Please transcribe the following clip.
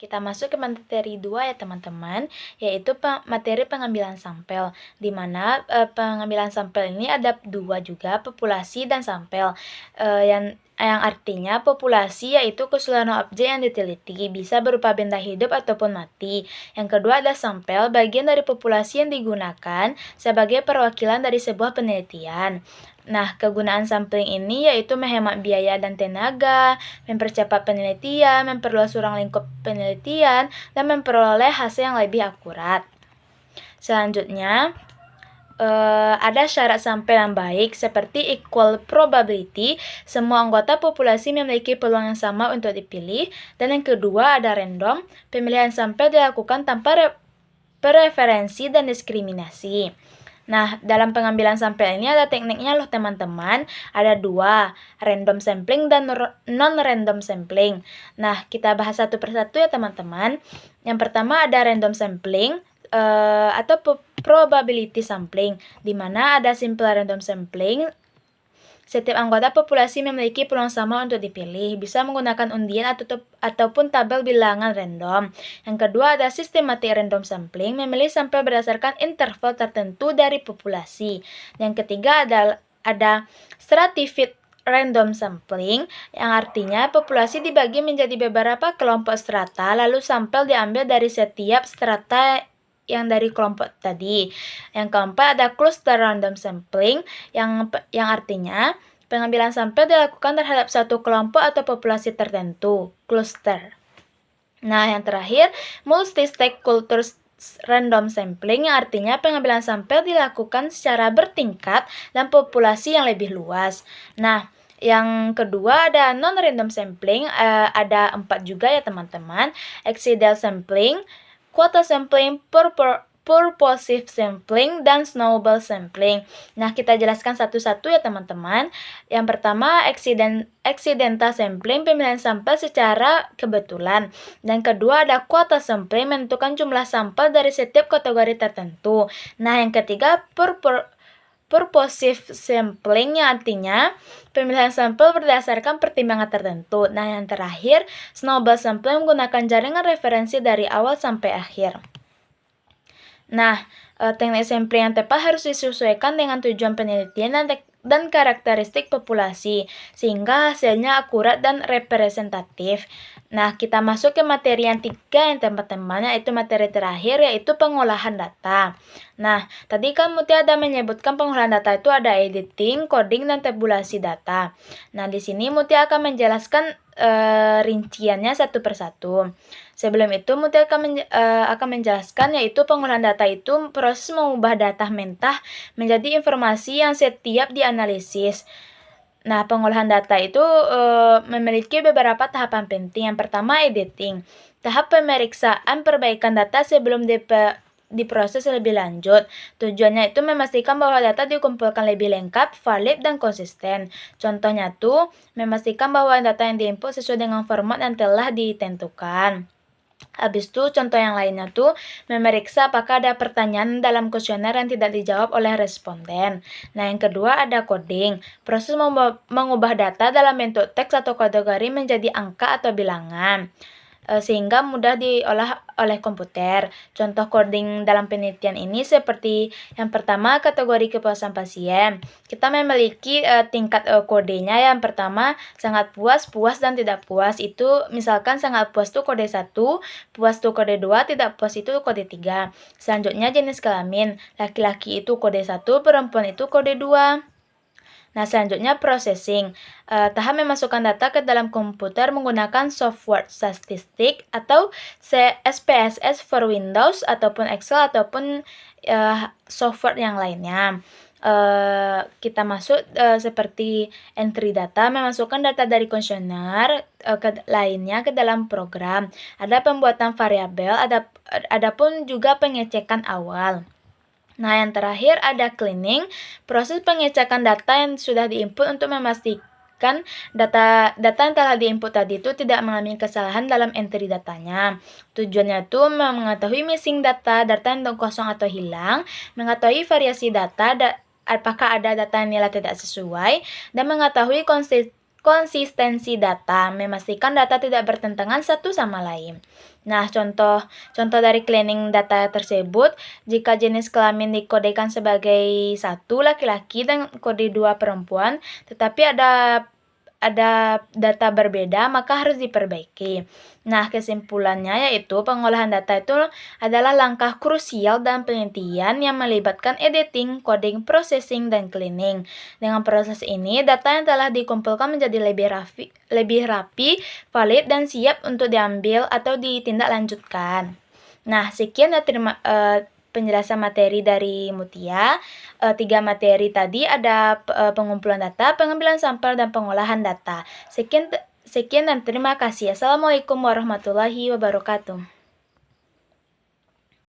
Kita masuk ke materi 2 ya teman-teman, yaitu materi pengambilan sampel, di mana pengambilan sampel ini ada dua juga, populasi dan sampel, yang artinya populasi yaitu keseluruhan objek yang diteliti, bisa berupa benda hidup ataupun mati. Yang kedua ada sampel, bagian dari populasi yang digunakan sebagai perwakilan dari sebuah penelitian. Nah, kegunaan sampling ini yaitu menghemat biaya dan tenaga, mempercepat penelitian, memperluas ruang lingkup penelitian, dan memperoleh hasil yang lebih akurat. Selanjutnya, ada syarat sampel yang baik seperti equal probability, semua anggota populasi memiliki peluang yang sama untuk dipilih, dan yang kedua ada random, pemilihan sampel dilakukan tanpa preferensi dan diskriminasi. Nah, dalam pengambilan sampel ini ada tekniknya loh teman-teman, ada dua, random sampling dan non-random sampling. Nah, kita bahas satu persatu ya teman-teman. Yang pertama ada random sampling, atau probability sampling, di mana ada simple random sampling. Setiap anggota populasi memiliki peluang sama untuk dipilih, bisa menggunakan undian ataupun tabel bilangan random. Yang kedua ada systematic random sampling, memilih sampel berdasarkan interval tertentu dari populasi. Yang ketiga ada stratified random sampling, yang artinya populasi dibagi menjadi beberapa kelompok strata, lalu sampel diambil dari setiap strata yang dari kelompok tadi. Yang keempat ada cluster random sampling, yang artinya pengambilan sampel dilakukan terhadap satu kelompok atau populasi tertentu, cluster. Nah, yang terakhir multi-stakeholder random sampling, yang artinya pengambilan sampel dilakukan secara bertingkat dan populasi yang lebih luas. Nah, yang kedua ada non-random sampling, ada 4 juga ya teman-teman, accidental sampling, quota sampling, purposive sampling, dan snowball sampling. Nah, kita jelaskan satu-satu ya teman-teman. Yang pertama, accidental sampling, pemilihan sampel secara kebetulan. Dan kedua ada quota sampling, menentukan jumlah sampel dari setiap kategori tertentu. Nah, yang ketiga, purposive sampling, yang artinya pemilihan sampel berdasarkan pertimbangan tertentu. Nah, yang terakhir, snowball sampling, menggunakan jaringan referensi dari awal sampai akhir. Nah, teknik sampling yang tepat harus disesuaikan dengan tujuan penelitian dan karakteristik populasi, sehingga hasilnya akurat dan representatif. Nah, kita masuk ke materi yang 3 yang teman-teman, yaitu materi terakhir, yaitu pengolahan data. Nah, tadi kan Mutia ada menyebutkan pengolahan data itu ada editing, coding, dan tabulasi data. Nah, di sini Mutia akan menjelaskan rinciannya satu persatu. Sebelum itu, Mutia akan menjelaskan yaitu pengolahan data itu proses mengubah data mentah menjadi informasi yang setiap dianalisis. Nah, pengolahan data itu memiliki beberapa tahapan penting. Yang pertama, editing. Tahap pemeriksaan perbaikan data sebelum diproses lebih lanjut. Tujuannya itu memastikan bahwa data dikumpulkan lebih lengkap, valid, dan konsisten. Contohnya tuh, memastikan bahwa data yang diinput sesuai dengan format yang telah ditentukan. Habis itu contoh yang lainnya tuh memeriksa apakah ada pertanyaan dalam kuesioner yang tidak dijawab oleh responden. Nah, yang kedua ada coding. Proses mengubah data dalam bentuk teks atau kategori menjadi angka atau bilangan, sehingga mudah diolah oleh komputer. Contoh coding dalam penelitian ini seperti yang pertama, kategori kepuasan pasien. Kita memiliki tingkat kodenya. Yang pertama, sangat puas, puas, dan tidak puas. Itu misalkan sangat puas itu kode 1, puas itu kode 2, tidak puas itu kode 3. Selanjutnya jenis kelamin. Laki-laki itu kode 1, perempuan itu kode 2. Nah, selanjutnya processing. Tahap memasukkan data ke dalam komputer menggunakan software statistik atau SPSS for Windows ataupun Excel ataupun software yang lainnya. Kita masuk seperti entry data, memasukkan data dari kuesioner lainnya ke dalam program. Ada pembuatan variabel, ada pun juga pengecekan awal. Nah, yang terakhir ada cleaning, proses pengecekan data yang sudah diinput untuk memastikan data yang telah diinput tadi itu tidak mengalami kesalahan dalam entry datanya. Tujuannya itu mengetahui missing data yang kosong atau hilang, mengetahui variasi data, apakah ada data yang nilai tidak sesuai, dan mengetahui konsistensi data, memastikan data tidak bertentangan satu sama lain. Nah, contoh dari cleaning data tersebut, jika jenis kelamin dikodekan sebagai satu laki-laki dan kode 2 perempuan, tetapi ada data berbeda, maka harus diperbaiki. Nah, kesimpulannya yaitu pengolahan data itu adalah langkah krusial dalam penelitian yang melibatkan editing, coding, processing, dan cleaning. Dengan proses ini, data yang telah dikumpulkan menjadi lebih rapi, valid, dan siap untuk diambil atau ditindaklanjutkan. Nah, sekian ya penjelasan materi dari Mutia. 3 materi tadi ada pengumpulan data, pengambilan sampel, dan pengolahan data. Sekian dan terima kasih. Assalamualaikum warahmatullahi wabarakatuh.